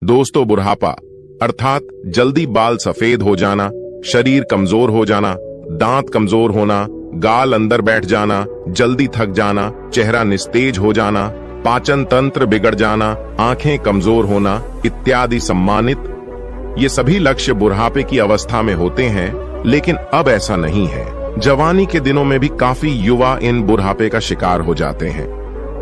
दोस्तों, बुढ़ापा अर्थात जल्दी बाल सफेद हो जाना, शरीर कमजोर हो जाना, दांत कमजोर होना, गाल अंदर बैठ जाना, जल्दी थक जाना, चेहरा निस्तेज हो जाना, पाचन तंत्र बिगड़ जाना, आंखें कमजोर होना इत्यादि सम्मानित ये सभी लक्ष्य बुढ़ापे की अवस्था में होते हैं। लेकिन अब ऐसा नहीं है। जवानी के दिनों में भी काफी युवा इन बुढ़ापे का शिकार हो जाते हैं।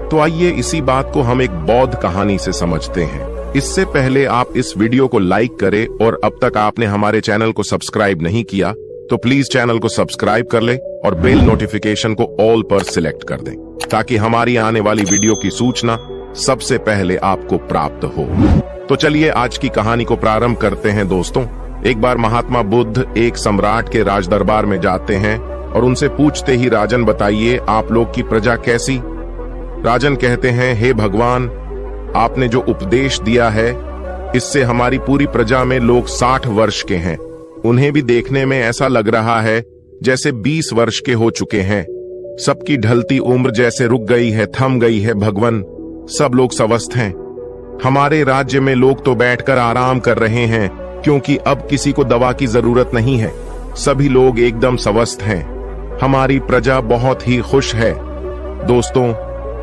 तो आइए इसी बात को हम एक बौद्ध कहानी से समझते हैं। इससे पहले आप इस वीडियो को लाइक करें और अब तक आपने हमारे चैनल को सब्सक्राइब नहीं किया तो प्लीज चैनल को सब्सक्राइब कर ले और बेल नोटिफिकेशन को ऑल पर सिलेक्ट कर दें ताकि हमारी आने वाली वीडियो की सूचना सबसे पहले आपको प्राप्त हो। तो चलिए आज की कहानी को प्रारंभ करते हैं। दोस्तों, एक बार महात्मा बुद्ध एक सम्राट के राजदरबार में जाते हैं और उनसे पूछते ही, राजन बताइए आप लोग की प्रजा कैसी? राजन कहते हैं, हे भगवान, आपने जो उपदेश दिया है इससे हमारी पूरी प्रजा में लोग 60 वर्ष के हैं। उन्हें भी देखने में ऐसा लग रहा है जैसे 20 वर्ष के हो चुके हैं। सबकी ढलती उम्र जैसे रुक गई है, थम गई है। भगवान, सब लोग स्वस्थ हैं। हमारे राज्य में लोग तो बैठकर आराम कर रहे हैं क्योंकि अब किसी को दवा की जरूरत नहीं है। सभी लोग एकदम स्वस्थ हैं। हमारी प्रजा बहुत ही खुश है। दोस्तों,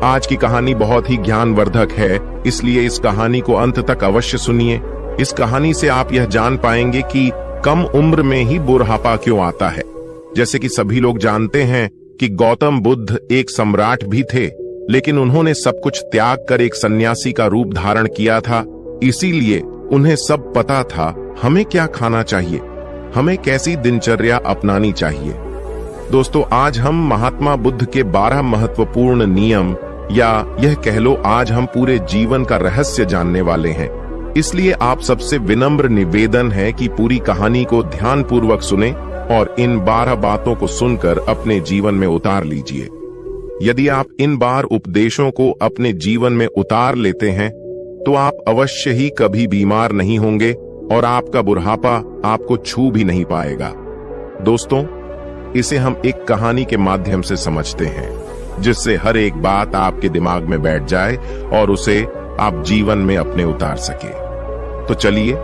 आज की कहानी बहुत ही ज्ञानवर्धक है, इसलिए इस कहानी को अंत तक अवश्य सुनिए। इस कहानी से आप यह जान पाएंगे कि कम उम्र में ही बुढ़ापा क्यों आता है। जैसे कि सभी लोग जानते हैं कि गौतम बुद्ध एक सम्राट भी थे, लेकिन उन्होंने सब कुछ त्याग कर एक सन्यासी का रूप धारण किया था। इसीलिए उन्हें सब पता था हमें क्या खाना चाहिए, हमें कैसी दिनचर्या अपनानी चाहिए। दोस्तों, आज हम महात्मा बुद्ध के 12 महत्वपूर्ण नियम या यह कह लो आज हम पूरे जीवन का रहस्य जानने वाले हैं। इसलिए आप सबसे विनम्र निवेदन है कि पूरी कहानी को ध्यानपूर्वक सुने और इन 12 बातों को सुनकर अपने जीवन में उतार लीजिए। यदि आप इन 12 उपदेशों को अपने जीवन में उतार लेते हैं तो आप अवश्य ही कभी बीमार नहीं होंगे और आपका बुढ़ापा आपको छू भी नहीं पाएगा। दोस्तों, इसे हम एक कहानी के माध्यम से समझते हैं जिससे हर एक बात आपके दिमाग में बैठ जाए और उसे आप जीवन में अपने उतार सके। तो चलिए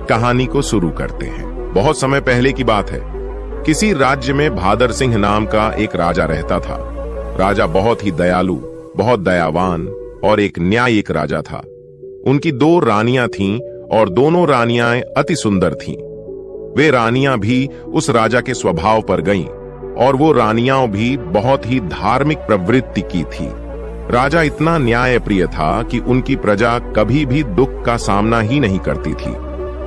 कहानी को शुरू करते हैं। बहुत समय पहले की बात है। किसी राज्य में भादर सिंह नाम का एक राजा रहता था। राजा बहुत ही दयालु, बहुत दयावान और एक न्यायिक राजा था। उनकी 2 रानियां थीं और दोनों रानियां अति सुंदर थीं। वे रानियां भी उस राजा के स्वभाव पर गईं और वो रानियां भी बहुत ही धार्मिक प्रवृत्ति की थी। राजा इतना न्यायप्रिय था कि उनकी प्रजा कभी भी दुख का सामना ही नहीं करती थी,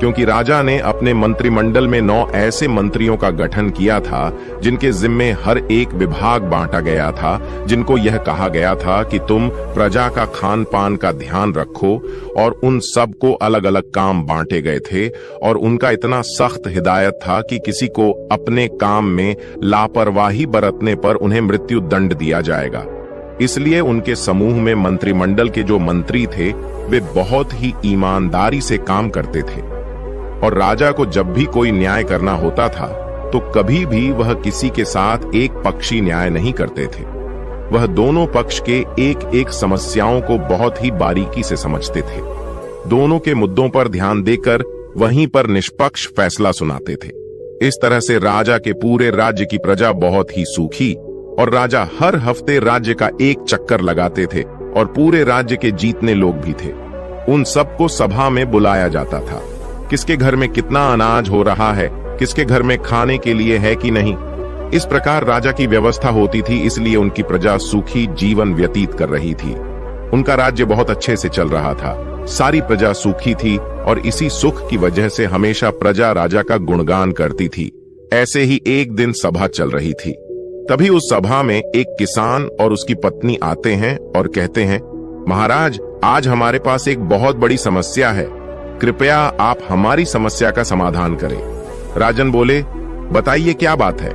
क्योंकि राजा ने अपने मंत्रिमंडल में 9 ऐसे मंत्रियों का गठन किया था जिनके जिम्मे हर एक विभाग बांटा गया था, जिनको यह कहा गया था कि तुम प्रजा का खान पान का ध्यान रखो। और उन सब को अलग अलग काम बांटे गए थे और उनका इतना सख्त हिदायत था कि किसी को अपने काम में लापरवाही बरतने पर उन्हें मृत्यु दंड दिया जाएगा। इसलिए उनके समूह में मंत्रिमंडल के जो मंत्री थे वे बहुत ही ईमानदारी से काम करते थे और राजा को जब भी कोई न्याय करना होता था तो कभी भी वह किसी के साथ एक पक्षी न्याय नहीं करते थे। वह दोनों पक्ष के एक एक समस्याओं को बहुत ही बारीकी से समझते थे। दोनों के मुद्दों पर ध्यान देकर वहीं पर निष्पक्ष फैसला सुनाते थे। इस तरह से राजा के पूरे राज्य की प्रजा बहुत ही सूखी और राजा हर हफ्ते राज्य का एक चक्कर लगाते थे और पूरे राज्य के जीतने लोग भी थे। उन सबको सभा में बुलाया जाता था। किसके घर में कितना अनाज हो रहा है, किसके घर में खाने के लिए है कि नहीं, इस प्रकार राजा की व्यवस्था होती थी। इसलिए उनकी प्रजा सुखी जीवन व्यतीत कर रही थी। उनका राज्य बहुत अच्छे से चल रहा था। सारी प्रजा सुखी थी और इसी सुख की वजह से हमेशा प्रजा राजा का गुणगान करती थी। ऐसे ही एक दिन सभा चल रही थी। तभी उस सभा में एक किसान और उसकी पत्नी आते हैं और कहते हैं, महाराज, आज हमारे पास एक बहुत बड़ी समस्या है। कृपया आप हमारी समस्या का समाधान करें। राजन बोले, बताइए क्या बात है।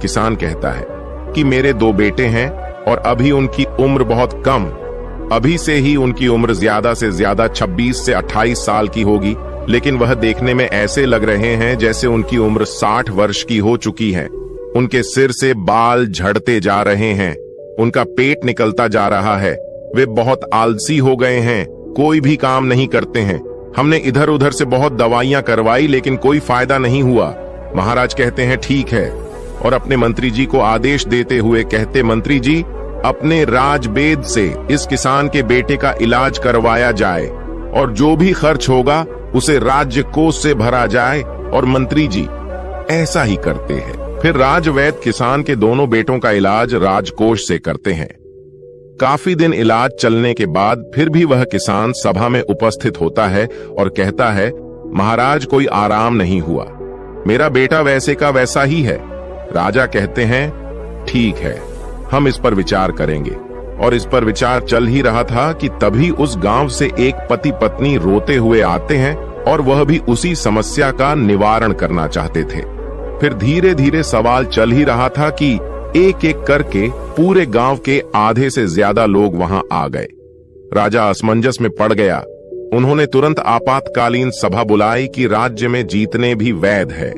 किसान कहता है कि मेरे 2 बेटे हैं और अभी उनकी उम्र बहुत कम। अभी से ही उनकी उम्र ज्यादा से ज्यादा 26 से 28 साल की होगी, लेकिन वह देखने में ऐसे लग रहे हैं जैसे उनकी उम्र 60 वर्ष की हो चुकी है। उनके सिर से बाल झड़ते जा रहे हैं, उनका पेट निकलता जा रहा है। वे बहुत आलसी हो गए हैं, कोई भी काम नहीं करते हैं। हमने इधर उधर से बहुत दवाइयां करवाई लेकिन कोई फायदा नहीं हुआ। महाराज कहते हैं ठीक है, और अपने मंत्री जी को आदेश देते हुए कहते, मंत्री जी अपने राजवेद से इस किसान के बेटे का इलाज करवाया जाए और जो भी खर्च होगा उसे राज्य कोष से भरा जाए। और मंत्री जी ऐसा ही करते हैं। फिर राजवैद्य किसान के दोनों बेटों का इलाज राजकोष से करते हैं। काफी दिन इलाज चलने के बाद फिर भी वह किसान सभा में उपस्थित होता है और कहता है, महाराज कोई आराम नहीं हुआ, मेरा बेटा वैसे का वैसा ही है। राजा कहते हैं ठीक है, हम इस पर विचार करेंगे। और इस पर विचार चल ही रहा था कि तभी उस गांव से एक पति पत्नी रोते हुए आते हैं और वह भी उसी समस्या का निवारण करना चाहते थे। फिर धीरे धीरे सवाल चल ही रहा था कि एक एक करके पूरे गांव के आधे से ज्यादा लोग वहां आ गए। राजा असमंजस में पड़ गया। उन्होंने तुरंत आपातकालीन सभा बुलाई कि राज्य में जीतने भी वैध है,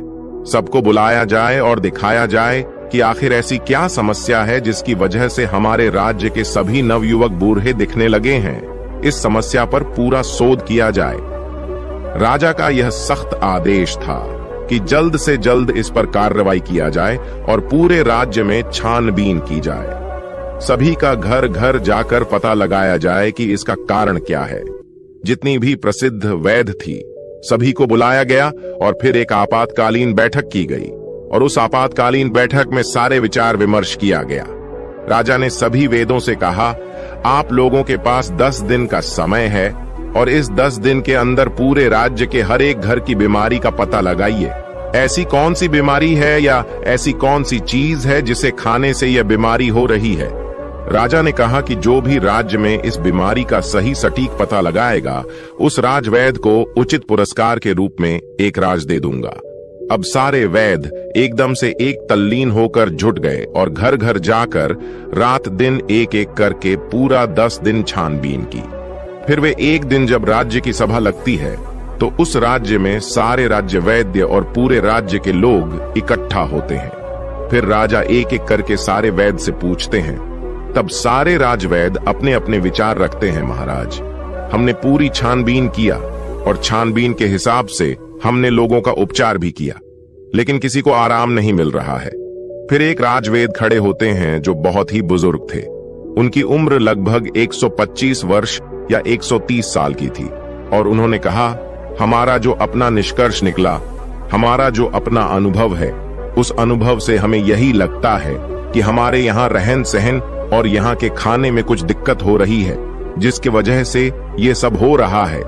सबको बुलाया जाए और दिखाया जाए कि आखिर ऐसी क्या समस्या है जिसकी वजह से हमारे राज्य के सभी नवयुवक बूढ़े दिखने लगे हैं। इस समस्या पर पूरा शोध किया जाए। राजा का यह सख्त आदेश था कि जल्द से जल्द इस पर कार्रवाई किया जाए और पूरे राज्य में छानबीन की जाए। सभी का घर घर जाकर पता लगाया जाए कि इसका कारण क्या है। जितनी भी प्रसिद्ध वैद्य थी सभी को बुलाया गया और फिर एक आपातकालीन बैठक की गई और उस आपातकालीन बैठक में सारे विचार विमर्श किया गया। राजा ने सभी वेदों से कहा, आप लोगों के पास 10 दिन का समय है और इस 10 दिन के अंदर पूरे राज्य के हर एक घर की बीमारी का पता लगाइए। ऐसी कौन सी बीमारी है या ऐसी कौन सी चीज है जिसे खाने से यह बीमारी हो रही है। राजा ने कहा कि जो भी राज्य में इस बीमारी का सही सटीक पता लगाएगा उस राजवैद्य को उचित पुरस्कार के रूप में एक राज दे दूंगा। अब सारे वैद्य एकदम से एक तल्लीन होकर जुट गए और घर घर जाकर रात दिन एक एक करके पूरा 10 दिन छानबीन की। फिर वे एक दिन जब राज्य की सभा लगती है तो उस राज्य में सारे राज्य वैद्य और पूरे राज्य के लोग इकट्ठा होते हैं। फिर राजा एक एक करके सारे वैद्य से पूछते हैं। तब सारे राजवैद्य अपने अपने विचार रखते हैं, महाराज हमने पूरी छानबीन किया और छानबीन के हिसाब से हमने लोगों का उपचार भी किया, लेकिन किसी को आराम नहीं मिल रहा है। फिर एक राजवैद्य खड़े होते हैं जो बहुत ही बुजुर्ग थे। उनकी उम्र लगभग 125 वर्ष या 130 साल की थी और उन्होंने कहा, हमारा जो अपना निष्कर्ष निकला, हमारा जो अपना अनुभव है, उस अनुभव से हमें यही लगता है कि हमारे यहाँ रहन सहन और यहाँ के खाने में कुछ दिक्कत हो रही है जिसकी वजह से ये सब हो रहा है,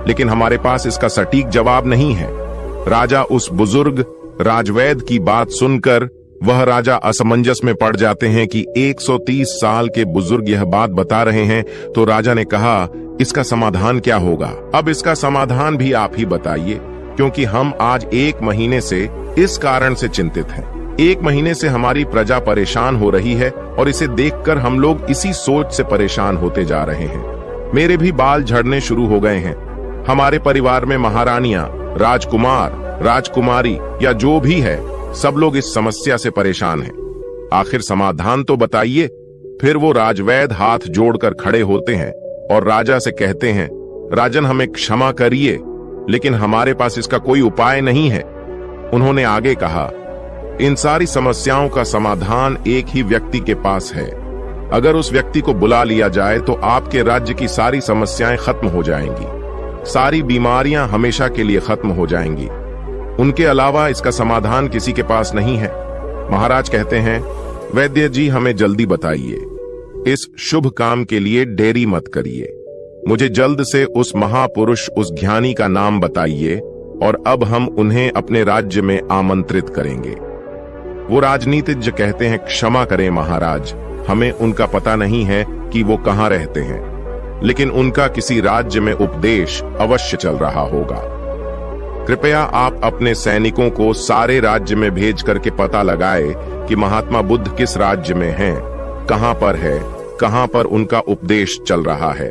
लेकिन हमारे पास इसका सटीक जवाब नहीं है। राजा उस बुजुर्ग राजवैद्य की बात सुनकर वह राजा असमंजस में पड़ जाते हैं कि 130 साल के बुजुर्ग यह बात बता रहे हैं। तो राजा ने कहा, इसका समाधान क्या होगा? अब इसका समाधान भी आप ही बताइए, क्योंकि हम आज 1 महीने से इस कारण से चिंतित हैं। 1 महीने से हमारी प्रजा परेशान हो रही है और इसे देखकर हम लोग इसी सोच से परेशान होते जा रहे हैं। मेरे भी बाल झड़ने शुरू हो गए हैं। हमारे परिवार में महारानियां, राजकुमार, राजकुमारी या जो भी है, सब लोग इस समस्या से परेशान हैं। आखिर समाधान तो बताइए। फिर वो राजवैद्य हाथ जोड़कर खड़े होते हैं और राजा से कहते हैं, राजन हमें क्षमा करिए, लेकिन हमारे पास इसका कोई उपाय नहीं है। उन्होंने आगे कहा, इन सारी समस्याओं का समाधान एक ही व्यक्ति के पास है। अगर उस व्यक्ति को बुला लिया जाए तो आपके राज्य की सारी समस्याएं खत्म हो जाएंगी, सारी बीमारियां हमेशा के लिए खत्म हो जाएंगी। उनके अलावा इसका समाधान किसी के पास नहीं है। महाराज कहते हैं, वैद्य जी हमें जल्दी बताइए, इस शुभ काम के लिए देरी मत करिए। मुझे जल्द से उस महापुरुष, उस ज्ञानी का नाम बताइए और अब हम उन्हें अपने राज्य में आमंत्रित करेंगे। वो राजनीतिज्ञ कहते हैं, क्षमा करें महाराज, हमें उनका पता नहीं है कि वो कहाँ रहते हैं, लेकिन उनका किसी राज्य में उपदेश अवश्य चल रहा होगा। कृपया आप अपने सैनिकों को सारे राज्य में भेज करके पता लगाए कि महात्मा बुद्ध किस राज्य में हैं, कहां पर है, कहां पर उनका उपदेश चल रहा है।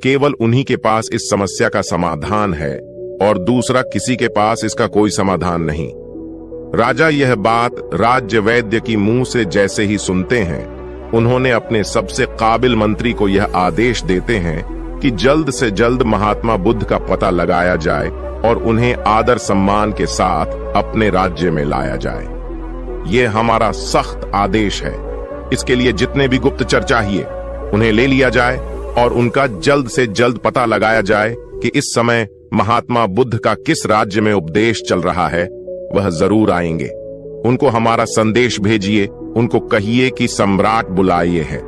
केवल उन्हीं के पास इस समस्या का समाधान है और दूसरा किसी के पास इसका कोई समाधान नहीं। राजा यह बात राज्य वैद्य की मुंह से जैसे ही सुनते हैं, उन्होंने अपने सबसे काबिल मंत्री को यह आदेश देते हैं कि जल्द से जल्द महात्मा बुद्ध का पता लगाया जाए और उन्हें आदर सम्मान के साथ अपने राज्य में लाया जाए। ये हमारा सख्त आदेश है। इसके लिए जितने भी गुप्तचर चाहिए उन्हें ले लिया जाए और उनका जल्द से जल्द पता लगाया जाए कि इस समय महात्मा बुद्ध का किस राज्य में उपदेश चल रहा है। वह जरूर आएंगे। उनको हमारा संदेश भेजिए, उनको कहिए कि सम्राट बुलाए हैं।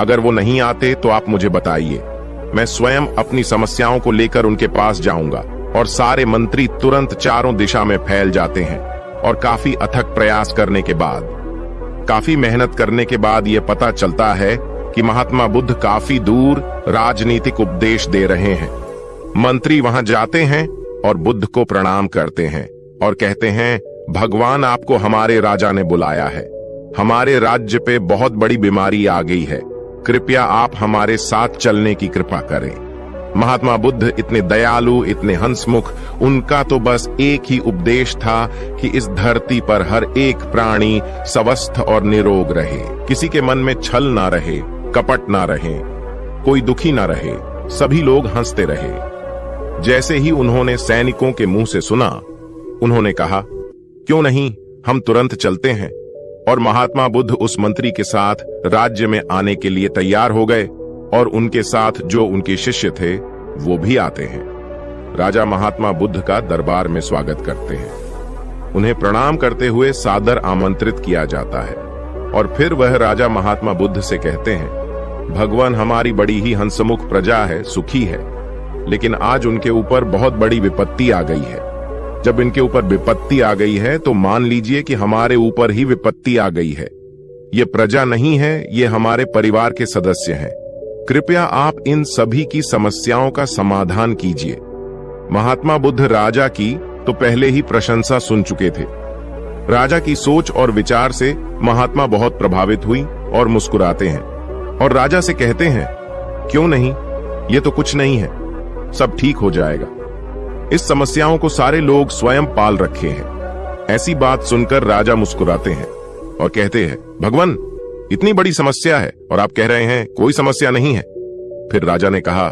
अगर वो नहीं आते तो आप मुझे बताइए, मैं स्वयं अपनी समस्याओं को लेकर उनके पास जाऊंगा। और सारे मंत्री तुरंत चारों दिशा में फैल जाते हैं और काफी अथक प्रयास करने के बाद, काफी मेहनत करने के बाद यह पता चलता है कि महात्मा बुद्ध काफी दूर राजनीतिक उपदेश दे रहे हैं। मंत्री वहां जाते हैं और बुद्ध को प्रणाम करते हैं और कहते हैं, भगवान आपको हमारे राजा ने बुलाया है। हमारे राज्य पे बहुत बड़ी बीमारी आ गई है, कृपया आप हमारे साथ चलने की कृपा करें। महात्मा बुद्ध इतने दयालु, इतने हंसमुख, उनका तो बस एक ही उपदेश था कि इस धरती पर हर एक प्राणी स्वस्थ और निरोग रहे, किसी के मन में छल ना रहे, कपट ना रहे, कोई दुखी ना रहे, सभी लोग हंसते रहे। जैसे ही उन्होंने सैनिकों के मुंह से सुना, उन्होंने कहा, क्यों नहीं, हम तुरंत चलते हैं। और महात्मा बुद्ध उस मंत्री के साथ राज्य में आने के लिए तैयार हो गए और उनके साथ जो उनके शिष्य थे वो भी आते हैं। राजा महात्मा बुद्ध का दरबार में स्वागत करते हैं। उन्हें प्रणाम करते हुए सादर आमंत्रित किया जाता है और फिर वह राजा महात्मा बुद्ध से कहते हैं, भगवान हमारी बड़ी ही हंसमुख प्रजा है, सुखी है, लेकिन आज उनके ऊपर बहुत बड़ी विपत्ति आ गई है। जब इनके ऊपर विपत्ति आ गई है तो मान लीजिए कि हमारे ऊपर ही विपत्ति आ गई है। ये प्रजा नहीं है, ये हमारे परिवार के सदस्य हैं। कृपया आप इन सभी की समस्याओं का समाधान कीजिए। महात्मा बुद्ध राजा की तो पहले ही प्रशंसा सुन चुके थे। राजा की सोच और विचार से महात्मा बहुत प्रभावित हुई और मुस्कुराते हैं और राजा से कहते हैं, क्यों नहीं, ये तो कुछ नहीं है, सब ठीक हो जाएगा। इस समस्याओं को सारे लोग स्वयं पाल रखे हैं। ऐसी बात सुनकर राजा मुस्कुराते हैं और कहते हैं, भगवान इतनी बड़ी समस्या है और आप कह रहे हैं कोई समस्या नहीं है। फिर राजा ने कहा,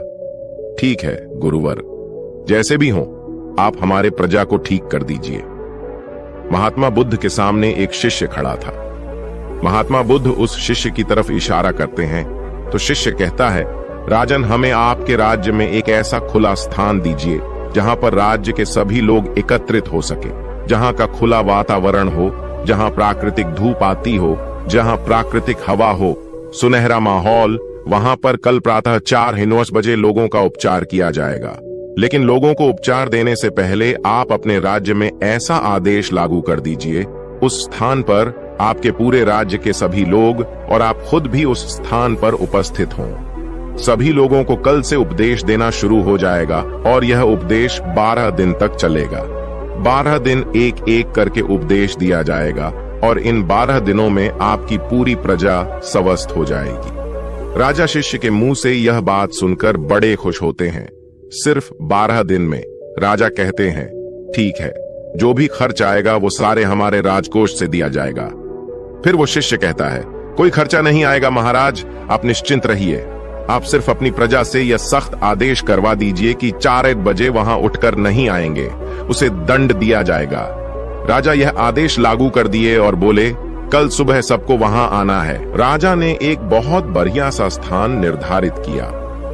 ठीक है गुरुवर, जैसे भी हो आप हमारे प्रजा को ठीक कर दीजिए। महात्मा बुद्ध के सामने एक शिष्य खड़ा था। महात्मा बुद्ध उस शिष्य की तरफ इशारा करते हैं तो शिष्य कहता है, राजन हमें आपके राज्य में एक ऐसा खुला स्थान दीजिए जहां पर राज्य के सभी लोग एकत्रित हो सके, जहां का खुला वातावरण हो, जहां प्राकृतिक धूप आती हो, जहां प्राकृतिक हवा हो, सुनहरा माहौल। वहां पर कल प्रातः 4:09 बजे लोगों का उपचार किया जाएगा। लेकिन लोगों को उपचार देने से पहले आप अपने राज्य में ऐसा आदेश लागू कर दीजिए, उस स्थान पर आपके पूरे राज्य के सभी लोग और आप खुद भी उस स्थान पर उपस्थित हों। सभी लोगों को कल से उपदेश देना शुरू हो जाएगा और यह उपदेश 12 दिन तक चलेगा। 12 दिन एक एक करके उपदेश दिया जाएगा और इन 12 दिनों में आपकी पूरी प्रजा स्वस्थ हो जाएगी। राजा शिष्य के मुंह से यह बात सुनकर बड़े खुश होते हैं। सिर्फ 12 दिन में राजा कहते हैं, ठीक है, जो भी खर्च आएगा वो सारे हमारे राजकोष से दिया जाएगा। फिर वो शिष्य कहता है, कोई खर्चा नहीं आएगा महाराज, आप निश्चिंत रहिए। आप सिर्फ अपनी प्रजा से यह सख्त आदेश करवा दीजिए कि 4 बजे वहां उठकर नहीं आएंगे, उसे दंड दिया जाएगा। राजा यह आदेश लागू कर दिए और बोले, कल सुबह सबको वहां आना है। राजा ने एक बहुत बढ़िया सा स्थान निर्धारित किया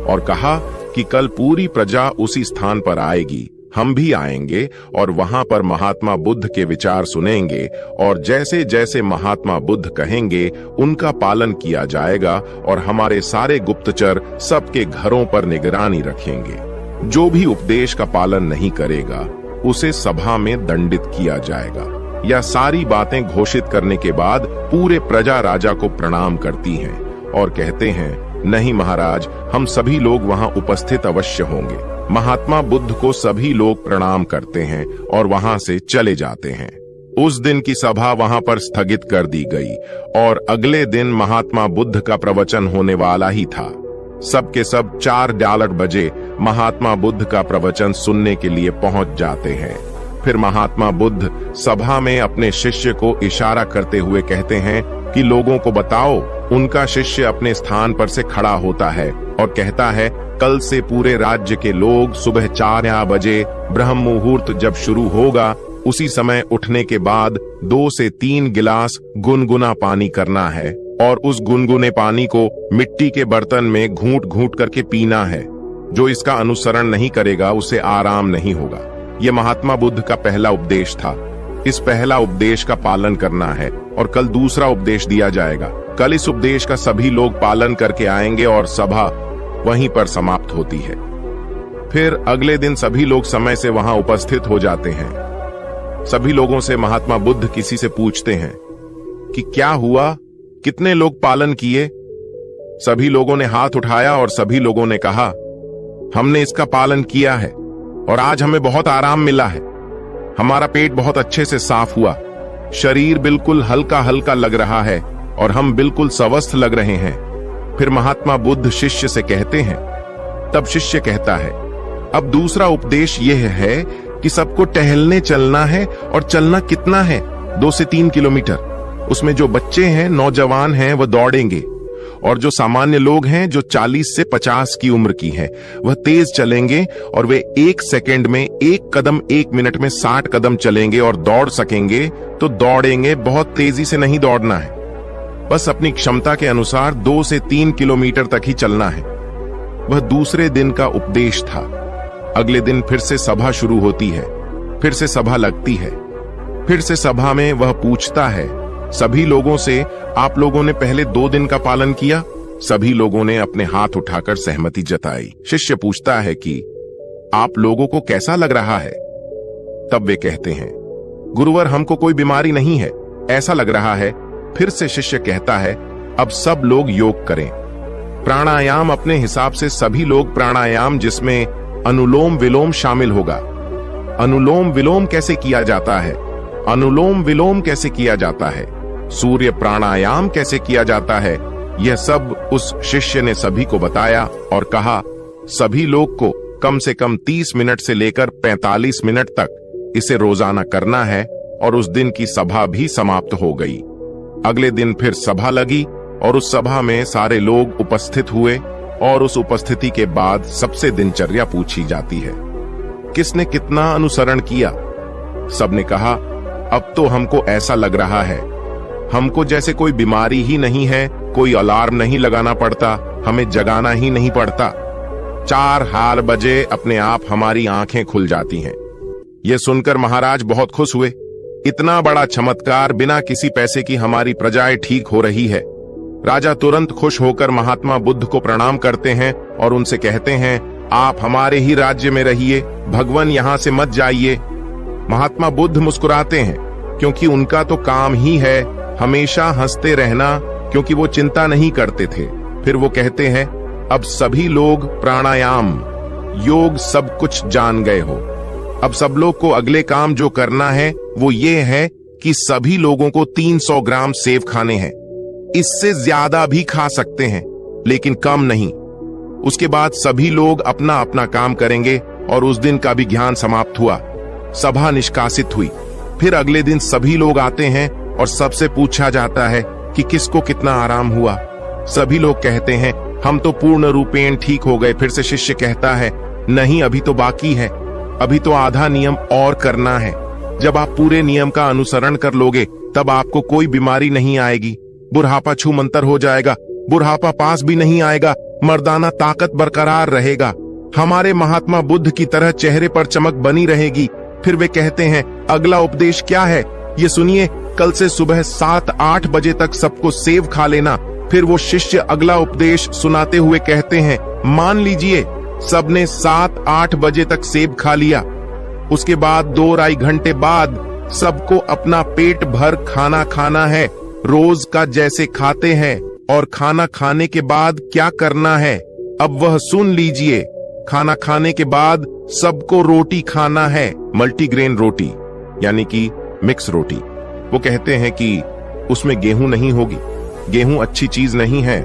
और कहा कि कल पूरी प्रजा उसी स्थान पर आएगी, हम भी आएंगे और वहां पर महात्मा बुद्ध के विचार सुनेंगे और जैसे जैसे महात्मा बुद्ध कहेंगे उनका पालन किया जाएगा और हमारे सारे गुप्तचर सबके घरों पर निगरानी रखेंगे। जो भी उपदेश का पालन नहीं करेगा उसे सभा में दंडित किया जाएगा। यह सारी बातें घोषित करने के बाद पूरे प्रजा राजा को प्रणाम करती हैं और कहते हैं, नहीं महाराज, हम सभी लोग वहां उपस्थित अवश्य होंगे। महात्मा बुद्ध को सभी लोग प्रणाम करते हैं और वहां से चले जाते हैं। उस दिन की सभा वहां पर स्थगित कर दी गई और अगले दिन महात्मा बुद्ध का प्रवचन होने वाला ही था। सबके सब 4 बजे महात्मा बुद्ध का प्रवचन सुनने के लिए पहुंच जाते हैं। फिर महात्मा बुद्ध सभा में अपने शिष्य को इशारा करते हुए कहते हैं कि लोगों को बताओ उनका शिष्य अपने स्थान पर से खड़ा होता है और कहता है, कल से पूरे राज्य के लोग सुबह 4 बजे ब्रह्म मुहूर्त जब शुरू होगा, उसी समय उठने के बाद 2 से 3 गिलास गुनगुना पानी करना है और उस गुनगुने पानी को मिट्टी के बर्तन में घूंट घूंट करके पीना है। जो इसका अनुसरण नहीं करेगा उसे आराम नहीं होगा। यह महात्मा बुद्ध का पहला उपदेश था। इस पहला उपदेश का पालन करना है और कल दूसरा उपदेश दिया जाएगा। कल इस उपदेश का सभी लोग पालन करके आएंगे और सभा वहीं पर समाप्त होती है। फिर अगले दिन सभी लोग समय से वहां उपस्थित हो जाते हैं। सभी लोगों से महात्मा बुद्ध किसी से पूछते हैं कि क्या हुआ, कितने लोग पालन किए। सभी लोगों ने हाथ उठाया और सभी लोगों ने कहा, हमने इसका पालन किया है और आज हमें बहुत आराम मिला है। हमारा पेट बहुत अच्छे से साफ हुआ, शरीर बिल्कुल हल्का हल्का लग रहा है और हम बिल्कुल स्वस्थ लग रहे हैं। फिर महात्मा बुद्ध शिष्य से कहते हैं, तब शिष्य कहता है, अब दूसरा उपदेश यह है कि सबको टहलने चलना है और चलना कितना है, 2 से 3 किलोमीटर। उसमें जो बच्चे हैं, नौजवान हैं, वह दौड़ेंगे और जो सामान्य लोग हैं, जो 40 से 50 की उम्र की हैं, वह तेज चलेंगे और वे 1 सेकंड में 1 कदम 1 मिनट में 60 कदम चलेंगे और दौड़ सकेंगे तो दौड़ेंगे। बहुत तेजी से नहीं दौड़ना है, बस अपनी क्षमता के अनुसार 2 से 3 किलोमीटर तक ही चलना है। वह दूसरे दिन का उपदेश था। अगले दिन फिर से सभा शुरू होती है, फिर से सभा लगती है। फिर से सभा में वह पूछता है सभी लोगों से, आप लोगों ने पहले 2 दिन का पालन किया? सभी लोगों ने अपने हाथ उठाकर सहमति जताई। शिष्य पूछता है कि आप लोगों को कैसा लग रहा है? तब वे कहते हैं, गुरुवर, हमको कोई बीमारी नहीं है, ऐसा लग रहा है। फिर से शिष्य कहता है, अब सब लोग योग करें। प्राणायाम अपने हिसाब से सभी लोग प्राणायाम, जिसमें अनुलोम विलोम शामिल होगा। अनुलोम विलोम कैसे किया जाता है? अनुलोम विलोम कैसे किया जाता है? सूर्य प्राणायाम कैसे किया जाता है? यह सब उस शिष्य ने सभी को बताया और कहा, सभी लोग को कम से कम 30 मिनट से लेकर 45 मिनट तक इसे रोजाना करना है। और उस दिन की सभा भी समाप्त हो गई। अगले दिन फिर सभा लगी और उस सभा में सारे लोग उपस्थित हुए और उस उपस्थिति के बाद सबसे दिनचर्या पूछी जाती है, किसने कितना अनुसरण किया? सबने कहा, अब तो हमको ऐसा लग रहा है हमको जैसे कोई बीमारी ही नहीं है, कोई अलार्म नहीं लगाना पड़ता, हमें जगाना ही नहीं पड़ता। 4 बजे अपने आप हमारी आंखें खुल जाती हैं। यह सुनकर महाराज बहुत खुश हुए। इतना बड़ा चमत्कार, बिना किसी पैसे की हमारी प्रजाएं ठीक हो रही है। राजा तुरंत खुश होकर महात्मा बुद्ध को प्रणाम करते हैं और उनसे कहते हैं, आप हमारे ही राज्य में रहिए, भगवान यहां से मत जाइए। महात्मा बुद्ध मुस्कुराते हैं क्योंकि उनका तो काम ही है हमेशा हंसते रहना, क्योंकि वो चिंता नहीं करते थे। फिर वो कहते हैं, अब सभी लोग प्राणायाम, योग सब कुछ जान गए हो। अब सब लोग को अगले काम जो करना है वो ये है कि सभी लोगों को 300 ग्राम सेब खाने हैं। इससे ज्यादा भी खा सकते हैं लेकिन कम नहीं। उसके बाद सभी लोग अपना अपना काम करेंगे और उस दिन का भी ज्ञान समाप्त हुआ। सभा निष्कासित हुई। फिर अगले दिन सभी लोग आते हैं और सबसे पूछा जाता है कि किसको कितना आराम हुआ। सभी लोग कहते हैं, हम तो पूर्ण रूपेण ठीक हो गए। फिर से शिष्य कहता है, नहीं, अभी तो बाकी है, अभी तो आधा नियम और करना है। जब आप पूरे नियम का अनुसरण कर लोगे तब आपको कोई बीमारी नहीं आएगी, बुढ़ापा छूमंतर हो जाएगा, बुढ़ापा पास भी नहीं आएगा, मर्दाना ताकत बरकरार रहेगा, हमारे महात्मा बुद्ध की तरह चेहरे पर चमक बनी रहेगी। फिर वे कहते हैं, अगला उपदेश क्या है? ये सुनिए, कल से सुबह 7-8 बजे तक सबको सेब खा लेना। फिर वो शिष्य अगला उपदेश सुनाते हुए कहते हैं, मान लीजिए सबने 7-8 बजे तक सेब खा लिया। उसके बाद 2-2.5 घंटे बाद सबको अपना पेट भर खाना खाना है, रोज का जैसे खाते हैं। और खाना खाने के बाद क्या करना है, अब वह सुन लीजिए। खाना खाने के बाद सबको रोटी खाना है, मल्टीग्रेन रोटी, यानी कि मिक्स रोटी। वो कहते हैं कि उसमें गेहूं नहीं होगी, गेहूं अच्छी चीज नहीं है,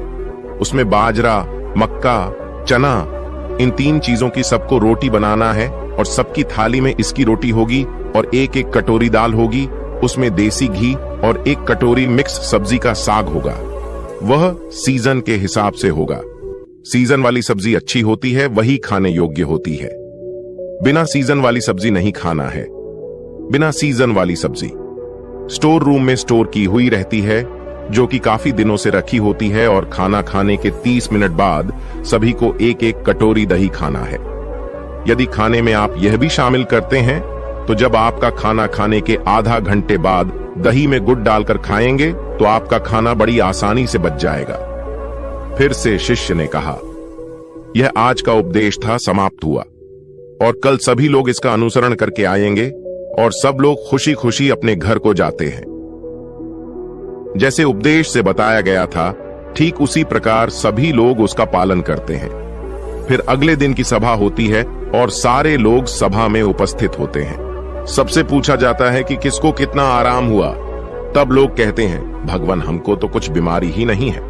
उसमें बाजरा, मक्का, चना, इन 3 चीजों की सबको रोटी बनाना है और सबकी थाली में इसकी रोटी होगी और 1-1 कटोरी दाल होगी, उसमें देसी घी और 1 कटोरी मिक्स सब्जी का साग होगा। वह सीजन के हिसाब से होगा। सीजन वाली सब्जी अच्छी होती है, वही खाने योग्य होती है। बिना सीजन वाली सब्जी नहीं खाना है। बिना सीजन वाली सब्जी स्टोर रूम में स्टोर की हुई रहती है, जो कि काफी दिनों से रखी होती है, और खाना खाने के 30 मिनट बाद सभी को एक एक कटोरी दही खाना है। यदि खाने में आप यह भी शामिल करते हैं तो जब आपका खाना खाने के आधा घंटे बाद दही में गुड़ डालकर खाएंगे तो आपका खाना बड़ी आसानी से बच जाएगा। फिर से शिष्य ने कहा, यह आज का उपदेश था, समाप्त हुआ, और कल सभी लोग इसका अनुसरण करके आएंगे और सब लोग खुशी खुशी अपने घर को जाते हैं। जैसे उपदेश से बताया गया था, ठीक उसी प्रकार सभी लोग उसका पालन करते हैं। फिर अगले दिन की सभा होती है और सारे लोग सभा में उपस्थित होते हैं। सबसे पूछा जाता है कि किसको कितना आराम हुआ। तब लोग कहते हैं, भगवान, हमको तो कुछ बीमारी ही नहीं है,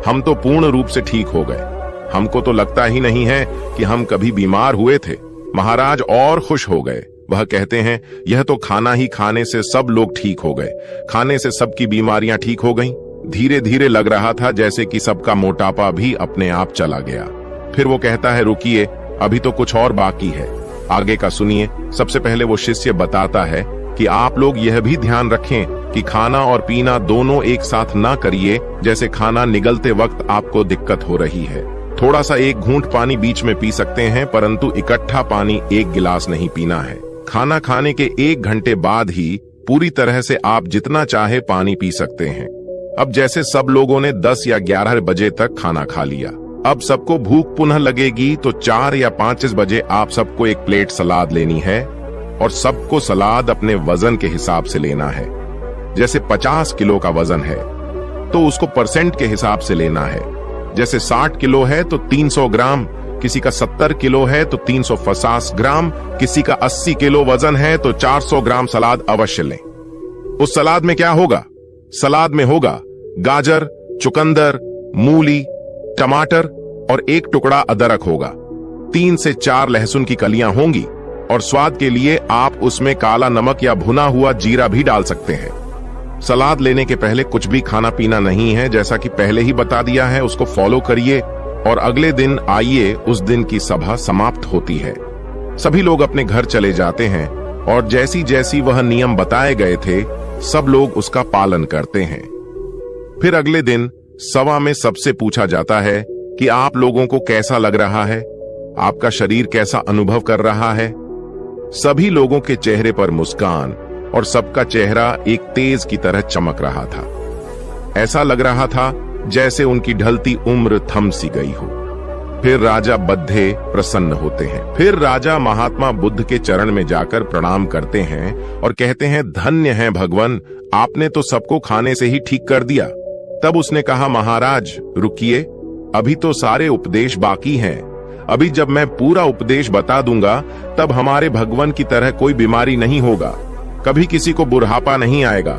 हम तो पूर्ण रूप से ठीक हो गए। हमको तो लगता ही नहीं है कि हम कभी बीमार हुए थे। महाराज और खुश हो गए। वह कहते हैं, यह तो खाना ही खाने से सब लोग ठीक हो गए, खाने से सबकी बीमारियां ठीक हो गईं। धीरे धीरे लग रहा था जैसे कि सबका मोटापा भी अपने आप चला गया। फिर वो कहता है, रुकिए, अभी तो कुछ और बाकी है, आगे का सुनिए। सबसे पहले वो शिष्य बताता है कि आप लोग यह भी ध्यान रखें कि खाना और पीना दोनों एक साथ ना करिए। जैसे खाना निगलते वक्त आपको दिक्कत हो रही है, थोड़ा सा एक घूंट पानी बीच में पी सकते हैं, परंतु इकट्ठा पानी एक गिलास नहीं पीना है। खाना खाने के 1 घंटे बाद ही पूरी तरह से आप जितना चाहे पानी पी सकते हैं। अब जैसे सब लोगों ने 10 या 11 बजे तक खाना खा लिया, अब सबको भूख पुनः लगेगी तो 4 या 5 बजे आप सबको एक प्लेट सलाद लेनी है, और सबको सलाद अपने वजन के हिसाब से लेना है। जैसे 50 किलो का वजन है तो उसको परसेंट के हिसाब से लेना है। जैसे 60 किलो है तो 300 ग्राम, किसी का 70 किलो है तो 350 ग्राम, किसी का 80 किलो वजन है तो 400 ग्राम सलाद अवश्य लें। उस सलाद में क्या होगा? सलाद में होगा गाजर, चुकंदर, मूली, टमाटर और 1 टुकड़ा अदरक होगा। 3 से 4 लहसुन की कलियां होंगी, और स्वाद के लिए आप उसमें काला नमक या भुना हुआ जीरा भी डाल सकते हैं। सलाद लेने के पहले कुछ भी खाना पीना नहीं है, जैसा कि पहले ही बता दिया है। उसको फॉलो करिए और अगले दिन आइए, उस दिन की सभा समाप्त होती है। सभी लोग अपने घर चले जाते हैं, और जैसी जैसी वह नियम बताए गए थे सब लोग उसका पालन करते हैं। फिर अगले दिन सभा में सबसे पूछा जाता है कि आप लोगों को कैसा लग रहा है, आपका शरीर कैसा अनुभव कर रहा है। सभी लोगों के चेहरे पर मुस्कान, और सबका चेहरा एक तेज की तरह चमक रहा था। ऐसा लग रहा था जैसे उनकी ढलती उम्र थम सी गई हो। फिर राजा बद्धे प्रसन्न होते हैं। फिर राजा महात्मा बुद्ध के चरण में जाकर प्रणाम करते हैं और कहते हैं, धन्य है भगवान, आपने तो सबको खाने से ही ठीक कर दिया। तब उसने कहा, महाराज रुकिए, अभी तो सारे उपदेश बाकी हैं। अभी जब मैं पूरा उपदेश बता दूंगा तब हमारे भगवान की तरह कोई बीमारी नहीं होगा, कभी किसी को बुढ़ापा नहीं आएगा।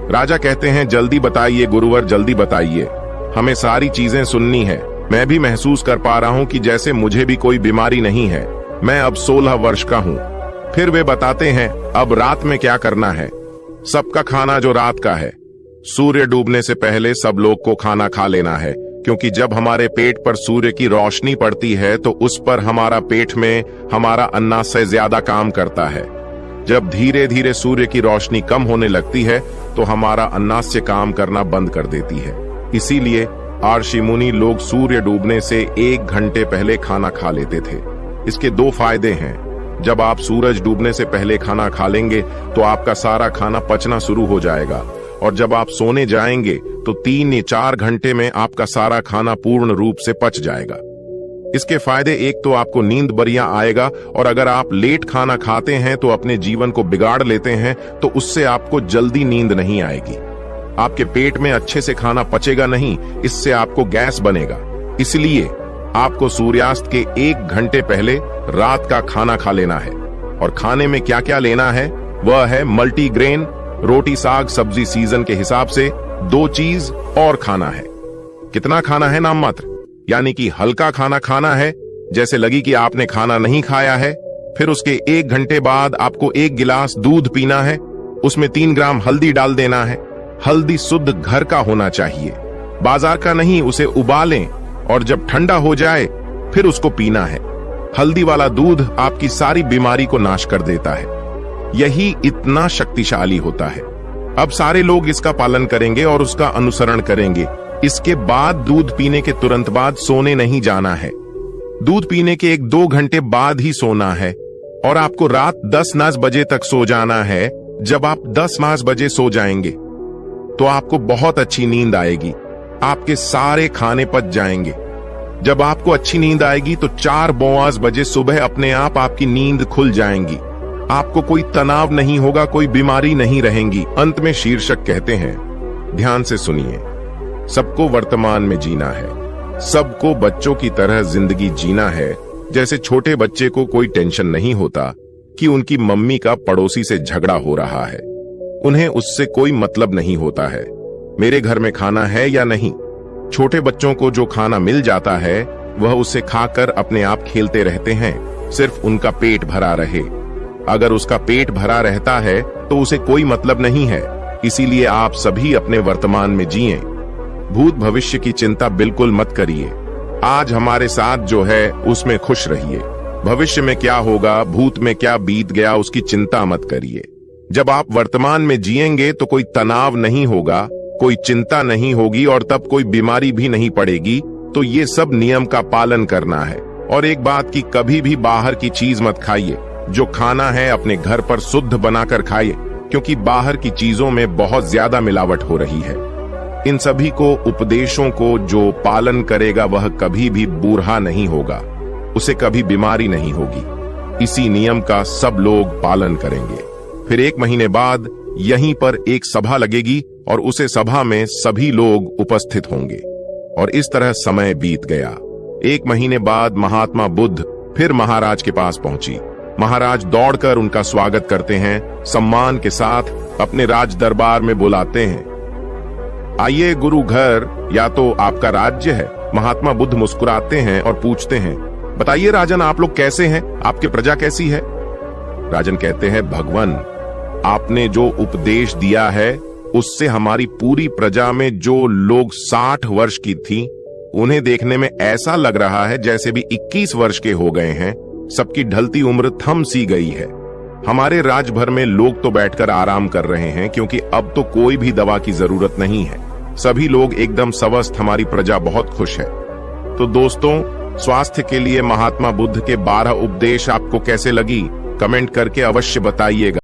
राजा कहते हैं, जल्दी बताइए गुरुवर, जल्दी बताइए, हमें सारी चीजें सुननी है। मैं भी महसूस कर पा रहा हूं कि जैसे मुझे भी कोई बीमारी नहीं है। मैं अब 16 वर्ष का हूं। फिर वे बताते हैं, अब रात में क्या करना है। सबका खाना जो रात का है, सूर्य डूबने से पहले सब लोग को खाना खा लेना है, क्योंकि जब हमारे पेट पर सूर्य की रोशनी पड़ती है तो उस पर हमारा पेट में हमारा अन्नाशय ज्यादा काम करता है। जब धीरे धीरे सूर्य की रोशनी कम होने लगती है तो हमारा अन्नाशय काम करना बंद कर देती है। इसीलिए ऋषि मुनि लोग सूर्य डूबने से 1 घंटे पहले खाना खा लेते थे। इसके 2 फायदे हैं। जब आप सूरज डूबने से पहले खाना खा लेंगे तो आपका सारा खाना पचना शुरू हो जाएगा, और जब आप सोने जाएंगे तो 3 या 4 घंटे में आपका सारा खाना पूर्ण रूप से पच जाएगा। इसके फायदे, एक तो आपको नींद बढ़िया आएगा, और अगर आप लेट खाना खाते हैं तो अपने जीवन को बिगाड़ लेते हैं तो उससे आपको जल्दी नींद नहीं आएगी। आपके पेट में अच्छे से खाना पचेगा नहीं, इससे आपको गैस बनेगा। इसलिए आपको सूर्यास्त के 1 घंटे पहले रात का खाना खा लेना है। और खाने में क्या क्या लेना है वह है मल्टीग्रेन, रोटी, साग, सब्जी सीजन के हिसाब से 2 चीज और खाना है। कितना खाना है? नाम मात्र, यानी कि हल्का खाना खाना है, जैसे लगी कि आपने खाना नहीं खाया है। फिर उसके 1 घंटे बाद आपको 1 गिलास दूध पीना है, उसमें 3 ग्राम हल्दी डाल देना है। हल्दी शुद्ध घर का होना चाहिए। बाजार का नहीं, उसे उबालें और जब ठंडा हो जाए फिर उसको पीना है। हल्दी वाला दूध आपकी सारी बीमारी को नाश कर देता है। यही इतना शक्तिशाली होता है। अब सारे लोग इसका पालन करेंगे और उसका अनुसरण करेंगे। इसके बाद दूध पीने के तुरंत बाद सोने नहीं जाना है। दूध पीने के 1-2 घंटे बाद ही सोना है और आपको रात 10-9 बजे तक सो जाना है। जब आप 10-9 बजे सो जाएंगे तो आपको बहुत अच्छी नींद आएगी। आपके सारे खाने पच जाएंगे। जब आपको अच्छी नींद आएगी तो 4-5 बजे सुबह अपने आप आपकी नींद खुल जाएंगी। आपको कोई तनाव नहीं होगा, कोई बीमारी नहीं रहेंगी। अंत में शीर्षक कहते हैं, ध्यान से सुनिए, सबको वर्तमान में जीना है। सबको बच्चों की तरह जिंदगी जीना है। जैसे छोटे बच्चे को कोई टेंशन नहीं होता कि उनकी मम्मी का पड़ोसी से झगड़ा हो रहा है। उन्हें उससे कोई मतलब नहीं होता है मेरे घर में खाना है या नहीं। छोटे बच्चों को जो खाना मिल जाता है वह उसे खाकर अपने आप खेलते रहते हैं, सिर्फ उनका पेट भरा रहे। अगर उसका पेट भरा रहता है तो उसे कोई मतलब नहीं है। इसीलिए आप सभी अपने वर्तमान में जिएं। भूत भविष्य की चिंता बिल्कुल मत करिए। आज हमारे साथ जो है उसमें खुश रहिए। भविष्य में क्या होगा, भूत में क्या बीत गया, उसकी चिंता मत करिए। जब आप वर्तमान में जिएंगे तो कोई तनाव नहीं होगा, कोई चिंता नहीं होगी और तब कोई बीमारी भी नहीं पड़ेगी। तो ये सब नियम का पालन करना है। और एक बात की, कभी भी बाहर की चीज मत खाइए। जो खाना है अपने घर पर शुद्ध बनाकर खाइए, क्योंकि बाहर की चीजों में बहुत ज्यादा मिलावट हो रही है। इन सभी को उपदेशों को जो पालन करेगा वह कभी भी बूढ़ा नहीं होगा, उसे कभी बीमारी नहीं होगी। इसी नियम का सब लोग पालन करेंगे। फिर 1 महीने बाद यहीं पर एक सभा लगेगी और उसे सभा में सभी लोग उपस्थित होंगे। और इस तरह समय बीत गया। 1 महीने बाद महात्मा बुद्ध फिर महाराज के पास पहुंची। महाराज दौड़कर उनका स्वागत करते हैं, सम्मान के साथ अपने राज दरबार में बुलाते हैं। आइए गुरु घर, या तो आपका राज्य है। महात्मा बुद्ध मुस्कुराते हैं और पूछते हैं, बताइए राजन, आप लोग कैसे हैं? आपकी प्रजा कैसी है? राजन कहते हैं, भगवान, आपने जो उपदेश दिया है उससे हमारी पूरी प्रजा में जो लोग 60 वर्ष की थी, उन्हें देखने में ऐसा लग रहा है जैसे भी 21 वर्ष के हो गए हैं। सबकी ढलती उम्र थम सी गई है। हमारे राज भर में लोग तो बैठकर आराम कर रहे हैं, क्योंकि अब तो कोई भी दवा की जरूरत नहीं है। सभी लोग एकदम स्वस्थ, हमारी प्रजा बहुत खुश है। तो दोस्तों, स्वास्थ्य के लिए महात्मा बुद्ध के 12 उपदेश आपको कैसे लगी? कमेंट करके अवश्य बताइएगा।